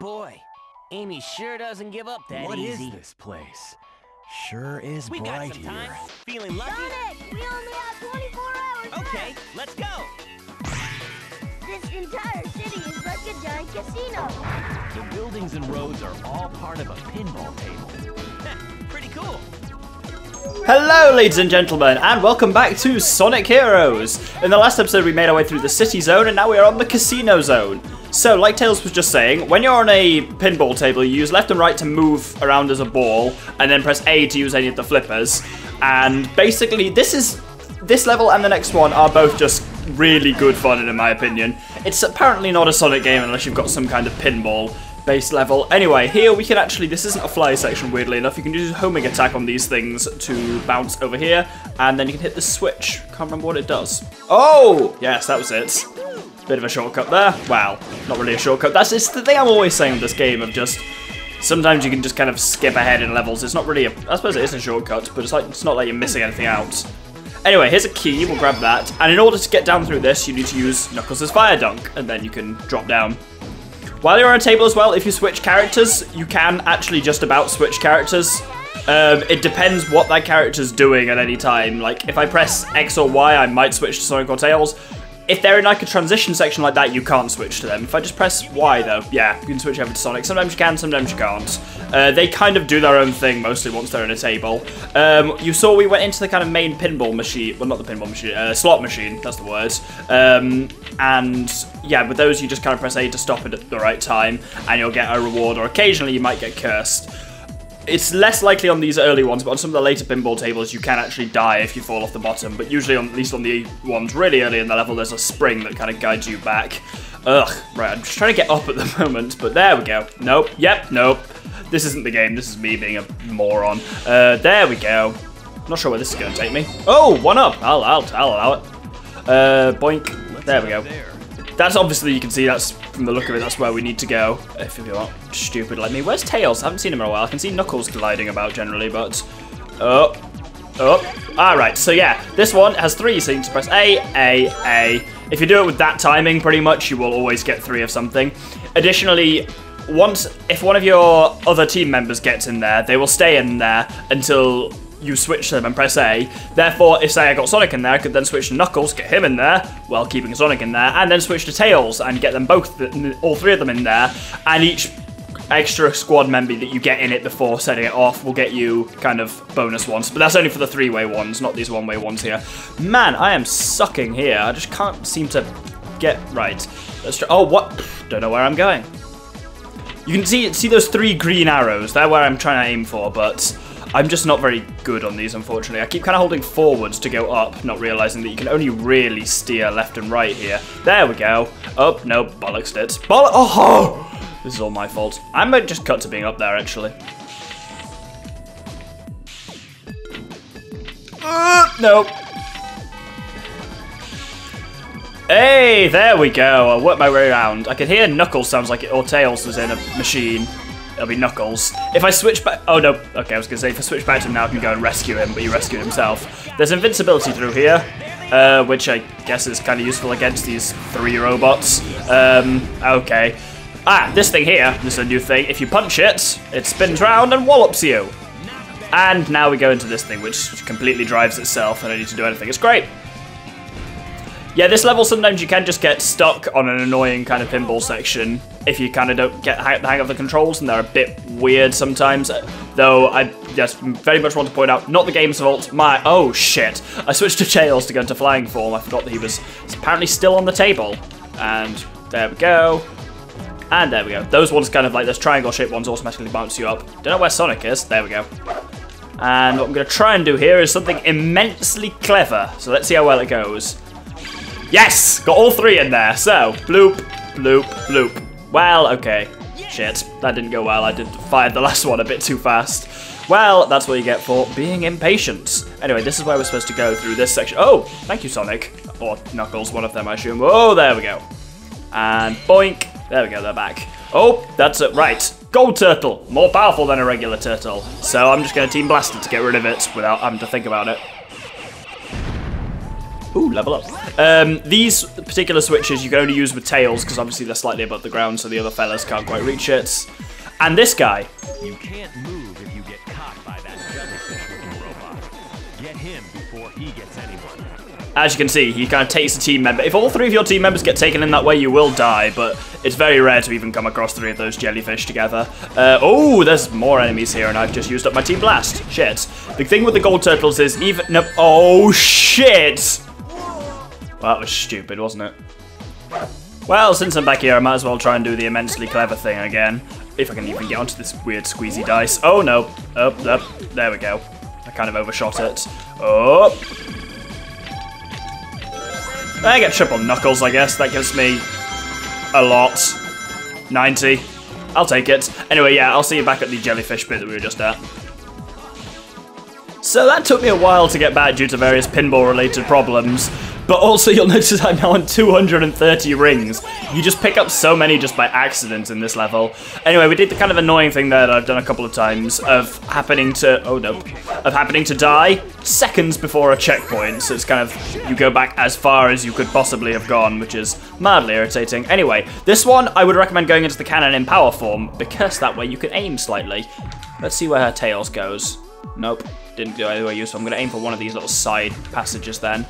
Boy, Amy sure doesn't give up that easy. What is this place? Sure is We got bright some here. time. Feeling lucky? Sonic, we only have 24 hours Okay, left. let's go. This entire city is like a giant casino. The buildings and roads are all part of a pinball table. Pretty cool. Hello ladies and gentlemen, and welcome back to Sonic Heroes! In the last episode we made our way through the city zone, and now we are on the casino zone. So, like Tails was just saying, when you're on a pinball table, you use left and right to move around as a ball, and then press A to use any of the flippers. And basically, this level and the next one are both just really good fun, in my opinion. It's apparently not a Sonic game unless you've got some kind of pinball base level. Anyway, here we can actually, this isn't a fly section, weirdly enough. You can use a homing attack on these things to bounce over here, and then you can hit the switch. Can't remember what it does. Oh! Yes, that was it. Bit of a shortcut there. Wow, not really a shortcut. It's the thing I'm always saying with this game of just, sometimes you can just kind of skip ahead in levels. It's not really I suppose it is a shortcut, but it's not like you're missing anything out. Anyway, here's a key, we'll grab that. And in order to get down through this, you need to use Knuckles' Fire Dunk, and then you can drop down. While you're on a table as well, if you switch characters, you can actually just about switch characters. It depends what that character's doing at any time. Like, if I press X or Y, I might switch to Sonic or Tails. If they're in like a transition section like that, you can't switch to them. If I just press Y though, yeah, you can switch over to Sonic. Sometimes you can, sometimes you can't. They kind of do their own thing mostly once they're in a table. You saw we went into the kind of main pinball machine, well not the pinball machine, slot machine, that's the word. And yeah, with those you just kind of press A to stop it at the right time and you'll get a reward, or occasionally you might get cursed. It's less likely on these early ones, but on some of the later pinball tables, you can actually die if you fall off the bottom. But usually, at least on the ones really early in the level, there's a spring that kind of guides you back. Ugh, right, I'm just trying to get up at the moment, but there we go. Nope, yep, nope. This isn't the game, this is me being a moron. There we go. Not sure where this is going to take me. Oh, one up. I'll allow it. Boink. There we go. That's obviously, you can see that's, from the look of it, that's where we need to go. If you're not stupid like me. Where's Tails? I haven't seen him in a while. I can see Knuckles gliding about generally, but... Oh. Alright, so yeah. This one has 3, so you can press A. If you do it with that timing, pretty much, you will always get 3 of something. Additionally, if one of your other team members gets in there, they will stay in there until you switch them and press A. Therefore, if say I got Sonic in there, I could then switch to Knuckles, get him in there, while keeping Sonic in there, and then switch to Tails and get them both, all 3 of them in there, and each extra squad member that you get in it before setting it off will get you kind of bonus ones. But that's only for the 3-way ones, not these 1-way ones here. Man, I am sucking here. I just can't seem to get right. Let's try. Oh, what? Don't know where I'm going. You can see those 3 green arrows. They're where I'm trying to aim for, but I'm just not very good on these, unfortunately. I keep kind of holding forwards to go up, not realizing that you can only really steer left and right here. There we go. Oh, no, bollocks it. Oh! This is all my fault. I might just cut to being up there, actually. No. Hey, there we go. I'll work my way around. I can hear Knuckles sounds like it, or Tails was in a machine. It'll be Knuckles. If I switch back... Oh, no. Okay, I was going to say, if I switch back to him now, I can go and rescue him, but he rescued himself. There's invincibility through here, which I guess is kind of useful against these 3 robots. Okay. Ah, this thing here, this is a new thing. If you punch it, it spins round and wallops you. And now we go into this thing, which completely drives itself. I don't need to do anything. It's great. Yeah, this level, sometimes you can just get stuck on an annoying kind of pinball section if you kind of don't get the hang of the controls, and they're a bit weird sometimes. Though, I just very much want to point out, not the game's fault, oh shit. I switched to Tails to go into flying form. I forgot that he was apparently still on the table. And there we go. And there we go. Those ones kind of like, those triangle-shaped ones automatically bounce you up. Don't know where Sonic is. There we go. And what I'm going to try and do here is something immensely clever. So let's see how well it goes. Yes! Got all 3 in there. So, bloop, bloop, bloop. Well, okay. Shit. That didn't go well. I fired the last one a bit too fast. Well, that's what you get for being impatient. Anyway, this is where we're supposed to go through this section. Oh, thank you, Sonic. Or Knuckles, one of them, I assume. Oh, there we go. And boink. There we go, they're back. Oh, that's it. Right. Gold turtle. More powerful than a regular turtle. So I'm just going to Team Blast it to get rid of it without having to think about it. Ooh, level up. These particular switches you can only use with tails because obviously they're slightly above the ground, so the other fellas can't quite reach it. And this guy. You can't move if you get caught by that jellyfish-looking robot. Get him before he gets anyone. As you can see, he kind of takes a team member. If all 3 of your team members get taken in that way, you will die, but it's very rare to even come across 3 of those jellyfish together. Oh, there's more enemies here, and I've just used up my team blast. Shit. The thing with the gold turtles is even... No, oh, shit! Well, that was stupid, wasn't it? Well, since I'm back here, I might as well try and do the immensely clever thing again. If I can even get onto this weird squeezy dice. Oh, no. Up. There we go. I kind of overshot it. Oh. I get triple knuckles, I guess. That gives me a lot. 90. I'll take it. Anyway, yeah, I'll see you back at the jellyfish bit that we were just at. So that took me a while to get back due to various pinball-related problems. But also, you'll notice I'm now on 230 rings. You just pick up so many just by accident in this level. Anyway, we did the kind of annoying thing there that I've done a couple of times of happening to... Oh, no. Of happening to die seconds before a checkpoint. So it's kind of... You go back as far as you could possibly have gone, which is mildly irritating. Anyway, this one, I would recommend going into the cannon in power form, because that way you can aim slightly. Let's see where her tails goes. Nope. Didn't do either way use, so I'm going to aim for one of these little side passages then.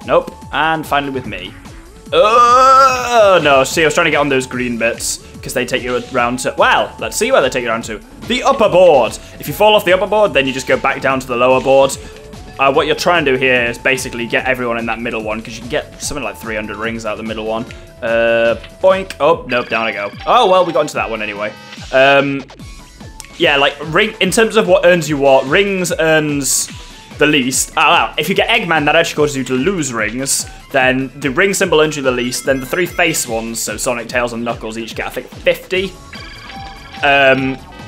Nope. And finally with me. Oh, no. See, I was trying to get on those green bits because they take you around to... Well, let's see where they take you around to. The upper board. If you fall off the upper board, then you just go back down to the lower board. What you're trying to do here is basically get everyone in that middle one because you can get something like 300 rings out of the middle one. Boink. Oh, nope. Down I go. Oh, well, we got into that one anyway. Yeah, like, in terms of what earns you what, rings earns... the least. If you get Eggman, that actually causes you to lose rings. Then the ring symbol earns you the least. Then the 3 face ones, so Sonic, Tails, and Knuckles, each get, I think, 50.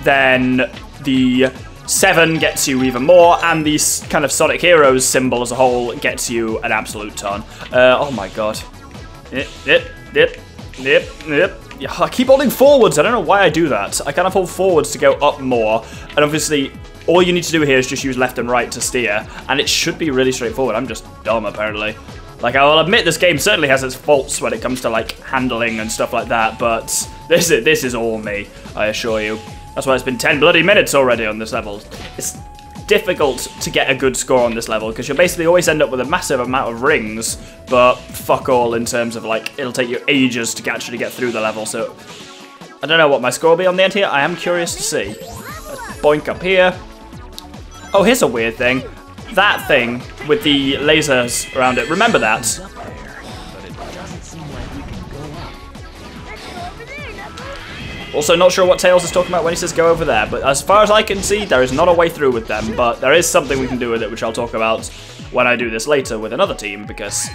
Then the 7 gets you even more, and the kind of Sonic Heroes symbol as a whole gets you an absolute ton. Oh my god. Yep. Yeah, I keep holding forwards. I don't know why I do that. I kind of hold forwards to go up more, and obviously... all you need to do here is just use left and right to steer, and it should be really straightforward. I'm just dumb, apparently. Like, I will admit this game certainly has its faults when it comes to, like, handling and stuff like that, but this is all me, I assure you. That's why it's been 10 bloody minutes already on this level. It's difficult to get a good score on this level, because you'll basically always end up with a massive amount of rings, but fuck all in terms of, like, it'll take you ages to actually get through the level, so... I don't know what my score will be on the end here. I am curious to see. Let's boink up here. Oh, here's a weird thing. That thing with the lasers around it. Remember that? Also, not sure what Tails is talking about when he says go over there, but as far as I can see, there is not a way through with them, but there is something we can do with it, which I'll talk about when I do this later with another team, because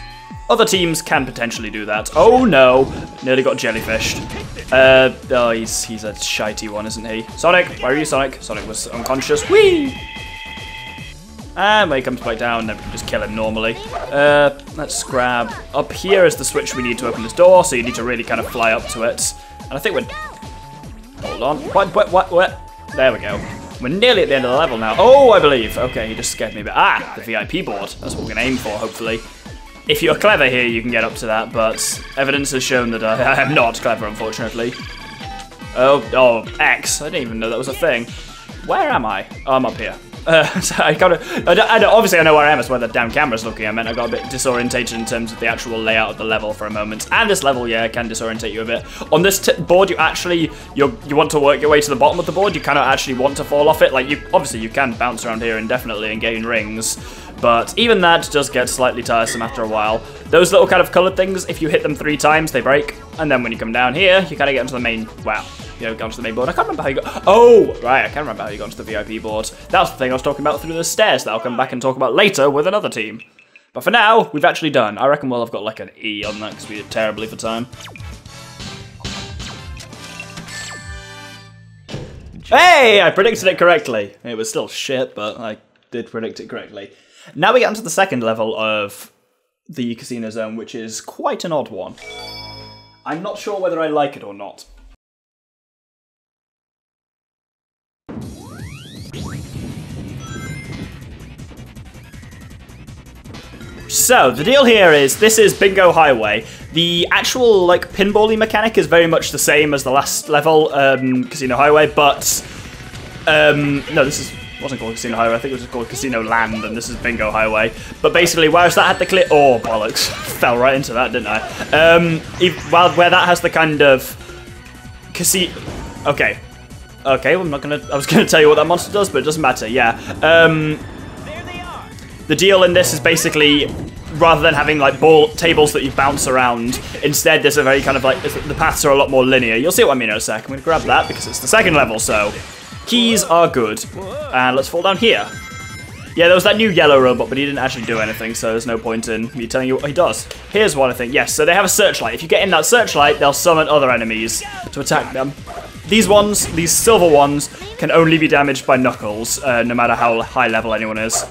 other teams can potentially do that. Oh no! Nearly got jellyfished. Oh, he's a shitey one, isn't he? Sonic, where are you, Sonic? Sonic was unconscious. Whee! And when he comes back down, then we can just kill him normally. Let's grab... Up here is the switch we need to open this door, so you need to really kind of fly up to it. And I think we're... Hold on. What? There we go. We're nearly at the end of the level now. Oh, I believe. Okay, he just scared me a bit. Ah, the VIP board. That's what we're going to aim for, hopefully. If you're clever here, you can get up to that, but evidence has shown that I am not clever, unfortunately. Oh, X. I didn't even know that was a thing. Where am I? Oh, I'm up here. So obviously I know where I am, it's where the damn camera's looking. I meant I got a bit disorientated in terms of the actual layout of the level for a moment. And this level, yeah, can disorientate you a bit. On this board, you want to work your way to the bottom of the board. You cannot actually want to fall off it. Like, obviously you can bounce around here indefinitely and gain rings. But even that does get slightly tiresome after a while. Those little kind of coloured things, if you hit them 3 times, they break. And then when you come down here, you kind of get into the main... Wow. You know, got onto the main board. I can't remember how you got... Oh, right, I can't remember how you got onto the VIP board. That's the thing I was talking about through the stairs that I'll come back and talk about later with another team. But for now, we've actually done. I reckon we'll have got like an E on that because we did terribly for time. Hey, I predicted it correctly. It was still shit, but I did predict it correctly. Now we get onto the second level of the Casino Zone, which is quite an odd one. I'm not sure whether I like it or not. So, the deal here is, this is Bingo Highway. The actual, like, pinball-y mechanic is very much the same as the last level, Casino Highway, but... no, this wasn't called Casino Highway, I think it was just called Casino Land, and this is Bingo Highway. But basically, whereas that had the clear... Oh, bollocks. Fell right into that, didn't I? Where that has the kind of... Casino... Okay. Okay, well, I was gonna tell you what that monster does, but it doesn't matter, yeah. The deal in this is basically, rather than having like tables that you bounce around, instead there's a very kind of like, the paths are a lot more linear. You'll see what I mean in a sec. I'm going to grab that because it's the second level, so keys are good. And let's fall down here. Yeah, there was that new yellow robot, but he didn't actually do anything, so there's no point in me telling you what he does. Here's one, I think. Yes, so they have a searchlight. If you get in that searchlight, they'll summon other enemies to attack them. These ones, these silver ones, can only be damaged by Knuckles, no matter how high level anyone is.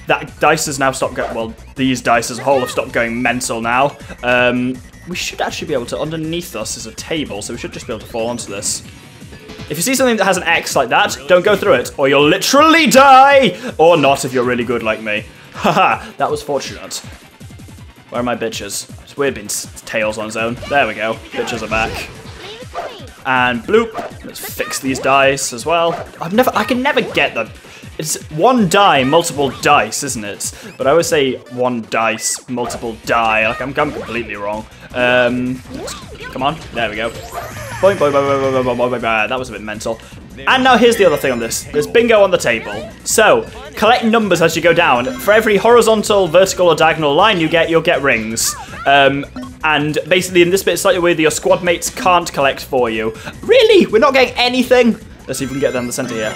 That dice has now stopped going, well, these dice as a whole have stopped going mental now. We should actually be able to, underneath us is a table, so we should just be able to fall onto this. If you see something that has an X like that, don't go through it, or you'll literally die! Or not if you're really good like me. Haha, that was fortunate. Where are my bitches? It's weird being tails on its own. There we go, bitches are back. And bloop, let's fix these dice as well. I can never get them. It's one die, multiple dice, isn't it? But I always say one dice, multiple die. Like I'm completely wrong. Come on, there we go. Boing, boing, boing, boing, boing, boing, boing. That was a bit mental. And now here's the other thing on this. There's bingo on the table. So collect numbers as you go down. For every horizontal, vertical, or diagonal line you get, you'll get rings. And basically in this bit, it's slightly weird that your squad mates can't collect for you. Really? We're not getting anything? Let's see if we can get down the center here.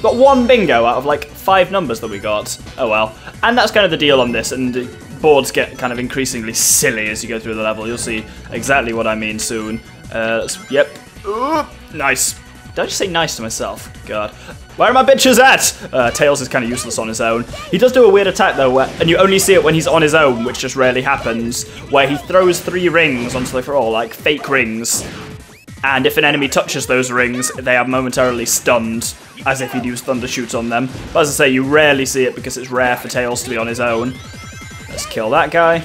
Got one bingo out of like 5 numbers that we got. Oh well. And that's kind of the deal on this, and the boards get kind of increasingly silly as you go through the level. You'll see exactly what I mean soon. Yep. Ooh, nice. Did I just say nice to myself? God. Where are my bitches at? Tails is kind of useless on his own. He does do a weird attack though, and you only see it when he's on his own, which just rarely happens, where he throws 3 rings onto the floor, like fake rings. And if an enemy touches those rings, they are momentarily stunned, as if he'd use thunder shoots on them. But as I say, you rarely see it because it's rare for Tails to be on his own. Let's kill that guy.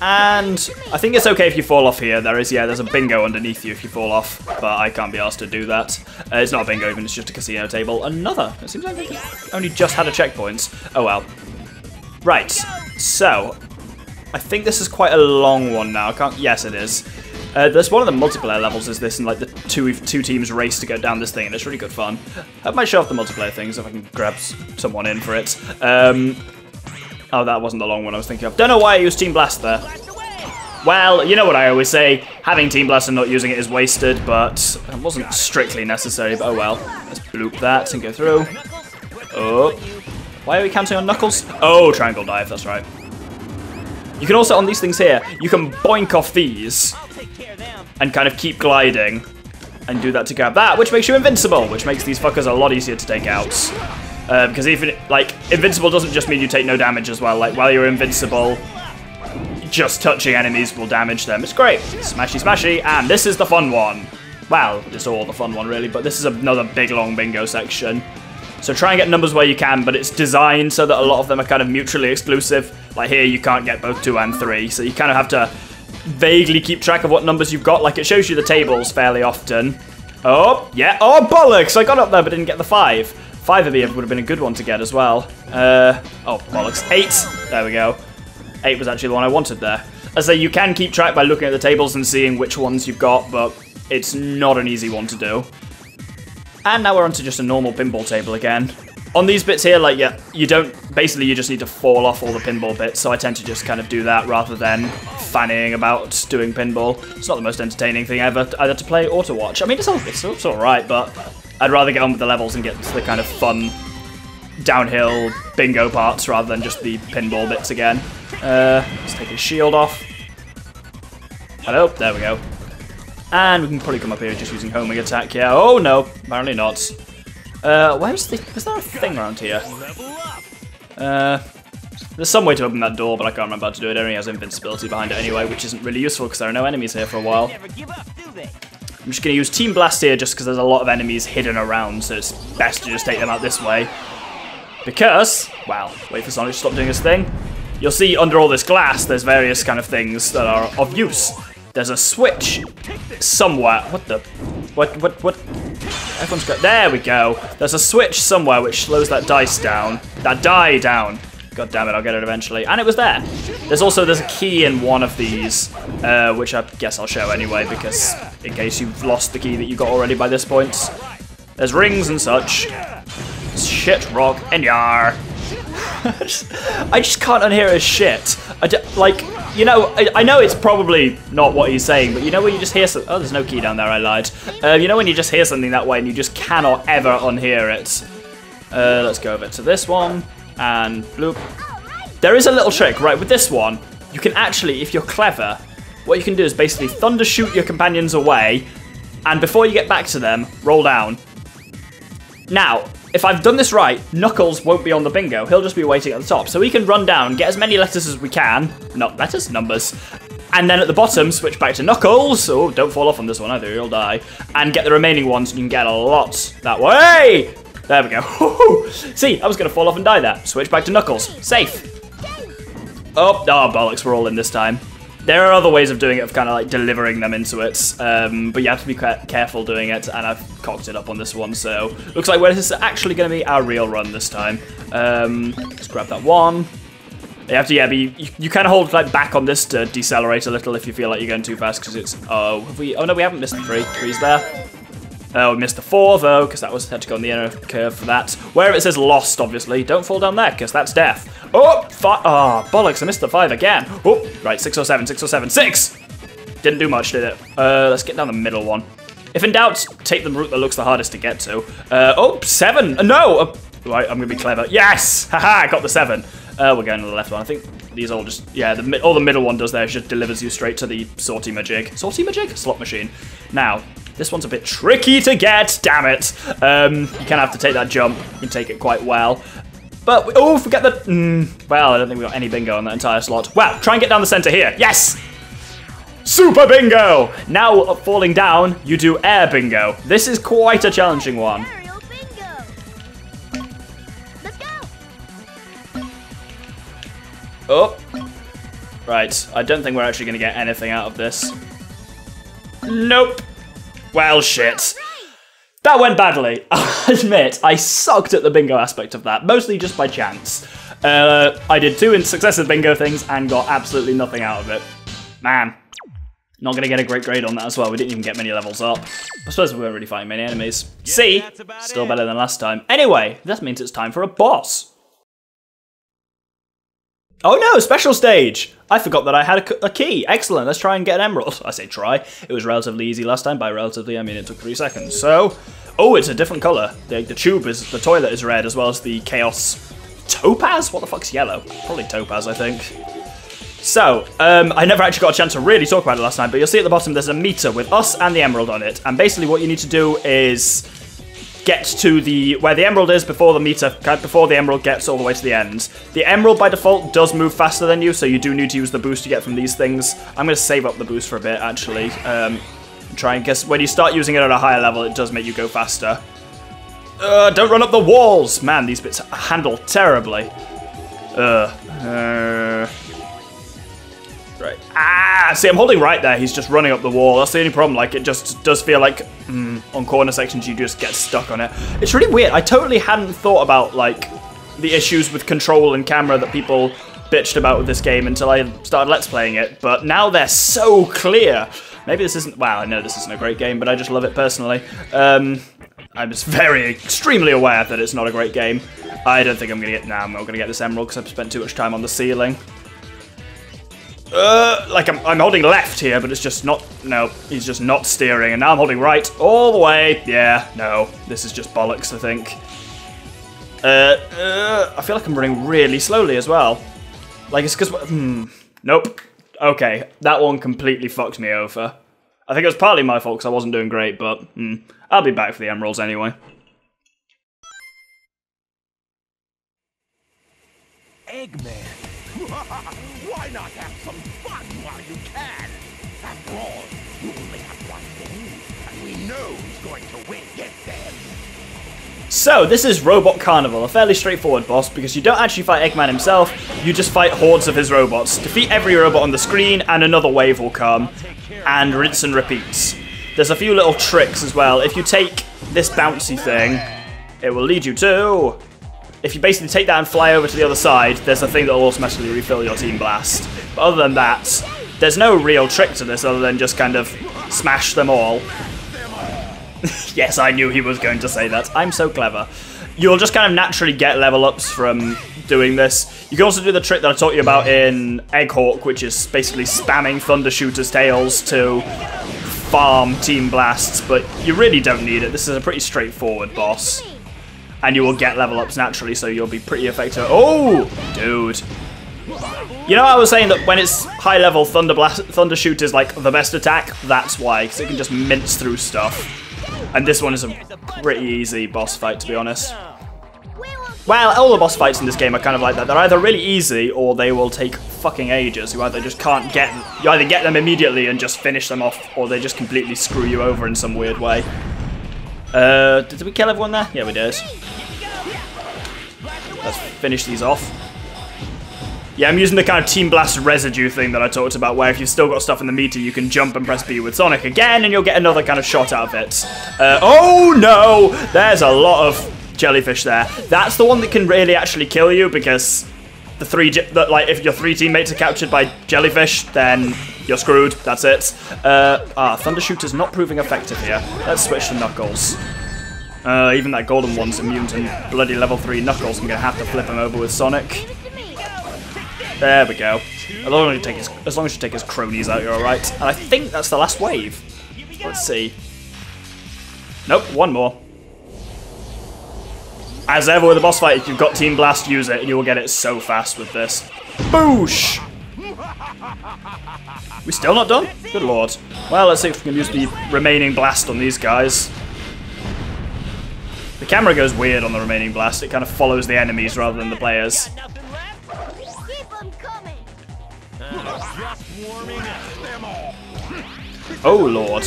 And I think it's okay if you fall off here. There's a bingo underneath you if you fall off, but I can't be asked to do that. It's not a bingo even, it's just a casino table. Another. It seems like we only just had a checkpoint. Oh well. Right, so I think this is quite a long one now. Yes, it is. There's one of the multiplayer levels is this, and like the two teams race to go down this thing, and it's really good fun. I might show off the multiplayer things if I can grab someone in for it. Oh, that wasn't the long one I was thinking of. Don't know why I used Team Blast there. Well, you know what I always say, having Team Blast and not using it is wasted, but it wasn't strictly necessary, but oh well. Let's bloop that and go through. Oh. Why are we counting on Knuckles? Oh, triangle dive, that's right. You can also, on these things here, you can boink off these and kind of keep gliding and do that to grab that, which makes you invincible, which makes these fuckers a lot easier to take out. Because even, like, invincible doesn't just mean you take no damage as well. Like, while you're invincible, just touching enemies will damage them. It's great. Smashy, smashy, and this is the fun one. Well, it's all the fun one, really, but this is another big, long bingo section. So try and get numbers where you can, but it's designed so that a lot of them are kind of mutually exclusive. Like here, you can't get both 2 and 3, so you kind of have to vaguely keep track of what numbers you've got. Like, it shows you the tables fairly often. Oh, yeah. Oh, bollocks! I got up there but didn't get the 5. 5 would have been a good one to get as well. Oh, bollocks. 8. There we go. 8 was actually the one I wanted there. As I say, you can keep track by looking at the tables and seeing which ones you've got, but it's not an easy one to do. And now we're onto just a normal pinball table again. On these bits here, like, yeah, you just need to fall off all the pinball bits, so I tend to just kind of do that rather than fannying about doing pinball. It's not the most entertaining thing ever, either to play or to watch. I mean, it's alright, but I'd rather get on with the levels and get to the kind of fun downhill bingo parts rather than just the pinball bits again. Let's take his shield off. Hello, there we go. And we can probably come up here just using homing attack, yeah. Oh no, apparently not. Is there a thing around here? There's some way to open that door, but I can't remember how to do it. It only has invincibility behind it anyway, which isn't really useful because there are no enemies here for a while. I'm just going to use Team Blast here just because there's a lot of enemies hidden around, so it's best to just take them out this way. Because, well, wait for Sonic to stop doing his thing. you'll see under all this glass, there's various kind of things that are of use. There's a switch somewhere. What the? What? Everyone's got. There we go. There's a switch somewhere which slows that dice down. That die down. God damn it, I'll get it eventually. And it was there. There's a key in one of these, which I guess I'll show anyway, because in case you've lost the key that you got already by this point. There's rings and such. Shit, rock, and yar. I just can't unhear his shit. You know, I know it's probably not what he's saying, but you know when you just hear something. Oh, there's no key down there, I lied. You know when you just hear something that way and you just cannot ever unhear it. Let's go over to this one, and bloop. There is a little trick, right, with this one. You can actually, if you're clever, what you can do is basically thunder shoot your companions away, and before you get back to them, roll down. Now, if I've done this right, Knuckles won't be on the bingo. He'll just be waiting at the top. So we can run down, get as many letters as we can. Not letters, numbers. And then at the bottom, switch back to Knuckles. Oh, don't fall off on this one either, you'll die. And get the remaining ones, and you can get a lot that way. There we go. See, I was going to fall off and die there. Switch back to Knuckles. Safe. Oh, bollocks, we're all in this time. There are other ways of doing it, of kind of like delivering them into it, but you have to be careful doing it, and I've cocked it up on this one, so looks like this is actually going to be our real run this time. Let's grab that one. You have to, you kind of hold like back on this to decelerate a little if you feel like you're going too fast, because it's, oh no, we haven't missed the 3. 3's there. Oh, we missed the 4 though, because had to go on the inner curve for that. Where it says lost, obviously, don't fall down there, because that's death. Oh, 5. Oh, bollocks, I missed the 5 again. Oh, right, 6 or 7, 6 or 7, 6! Didn't do much, did it? Let's get down the middle one. If in doubt, take the route that looks the hardest to get to. Oh, 7! No! Right, I'm going to be clever. Yes! Haha, I got the 7. We're going to the left one. I think these all just, yeah, all the middle one does there is just delivers you straight to the sorty-majig. Sorty-majig? Slot machine. Now, this one's a bit tricky to get, damn it. You kind of have to take that jump. You can take it quite well. But, oh, forget the, well, I don't think we got any bingo on that entire slot. Well, try and get down the center here. Yes! Super bingo! Now, falling down, you do air bingo. This is quite a challenging one. Aerial bingo. Let's go. Oh. Right, I don't think we're actually going to get anything out of this. Nope. Well, shit. That went badly. I'll admit, I sucked at the bingo aspect of that, mostly just by chance. I did 2 successive bingo things and got absolutely nothing out of it. Man, not going to get a great grade on that as well. We didn't even get many levels up. I suppose we weren't really fighting many enemies. See? Still better than last time. Anyway, that means it's time for a boss. Oh no, special stage! I forgot that I had a key. Excellent, let's try and get an emerald. I say try. It was relatively easy last time. By relatively, I mean it took 3 seconds. So, oh, it's a different colour. The toilet is red, as well as the chaos topaz? What the fuck's yellow? Probably topaz, I think. So, I never actually got a chance to really talk about it last time, but you'll see at the bottom there's a meter with us and the emerald on it. And basically what you need to do is get to where the emerald is before the emerald gets all the way to the end. The emerald by default does move faster than you, so you do need to use the boost to get from these things. I'm going to save up the boost for a bit, actually. Try and guess when you start using it at a higher level, it does make you go faster. Don't run up the walls! Man, these bits handle terribly. Right. Ah! See, I'm holding right there. He's just running up the wall. That's the only problem. Like, it just does feel like on corner sections you just get stuck on it. It's really weird. I totally hadn't thought about, like, the issues with control and camera that people bitched about with this game until I started Let's Playing it. But now they're so clear. Maybe this isn't... Well, I know this isn't a great game, but I just love it personally. I'm just extremely aware that it's not a great game. I don't think I'm going to get... Nah, I'm not going to get this emerald because I've spent too much time on the ceiling. Like I'm holding left here, but it's just not, no, he's just not steering, and now I'm holding right all the way. Yeah, no, this is just bollocks, I think. I feel like I'm running really slowly as well. Like it's because, nope. Okay, that one completely fucked me over. I think it was partly my fault because I wasn't doing great, but I'll be back for the emeralds anyway. Eggman. Why not have some fun while you can? After all, you only have one game, and we know who's going to win. Get them. So, this is Robot Carnival, a fairly straightforward boss because you don't actually fight Eggman himself, you just fight hordes of his robots. Defeat every robot on the screen and another wave will come, and rinse and repeat. There's a few little tricks as well. If you take this bouncy thing, it will lead you to... If you basically take that and fly over to the other side, there's a thing that will automatically refill your Team Blast. But other than that, there's no real trick to this other than just kind of smash them all. Yes, I knew he was going to say that. I'm so clever. You'll just kind of naturally get level ups from doing this. You can also do the trick that I taught you about in Egghawk, which is basically spamming Thunder Shooter's tails to farm Team Blasts, but you really don't need it. This is a pretty straightforward boss. And you will get level ups naturally, so you'll be pretty effective. Oh, dude. You know, I was saying that when it's high level, Thunder Shoot is like the best attack. That's why, because it can just mince through stuff. And this one is a pretty easy boss fight, to be honest. Well, all the boss fights in this game are kind of like that. They're either really easy, or they will take fucking ages. You either just can't get... You either get them immediately and just finish them off, or they just completely screw you over in some weird way. Did we kill everyone there? Yeah, we did. Let's finish these off. Yeah, I'm using the kind of Team Blast residue thing that I talked about, where if you've still got stuff in the meter, you can jump and press B with Sonic again, and you'll get another kind of shot out of it. Oh no! There's a lot of jellyfish there. That's the one that can really actually kill you, because if your 3 teammates are captured by jellyfish, then you're screwed. That's it. Thunder Shooter's not proving effective here. Let's switch to Knuckles. Even that golden one's immune to bloody level 3 Knuckles. I'm gonna have to flip him over with Sonic. There we go. As long as you take his cronies out, you're alright. And I think that's the last wave. Let's see. Nope, one more. As ever with a boss fight, if you've got Team Blast, use it, and you will get it so fast with this. Boosh! We still not done? Good lord. Well, let's see if we can use the remaining blast on these guys. The camera goes weird on the remaining blast. It kind of follows the enemies rather than the players. Oh lord.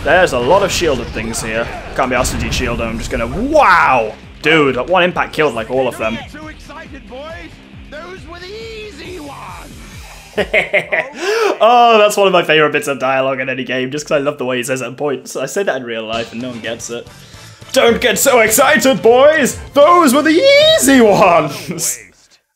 There's a lot of shielded things here. Can't be asked to de-shield them. I'm just gonna... Wow! Dude, one impact killed like all of them. Too excited, boys. Those were the easy ones. Oh, that's one of my favourite bits of dialogue in any game, just because I love the way he says it at points. I say that in real life and no one gets it. Don't get so excited, boys! Those were the easy ones!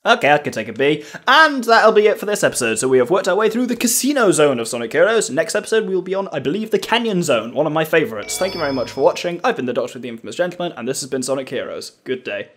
Okay, I could take a B. And that'll be it for this episode. So we have worked our way through the casino zone of Sonic Heroes. Next episode, we will be on, I believe, the Canyon Zone, one of my favourites. Thank you very much for watching. I've been the Doctor with the Infamous Gentleman, and this has been Sonic Heroes. Good day.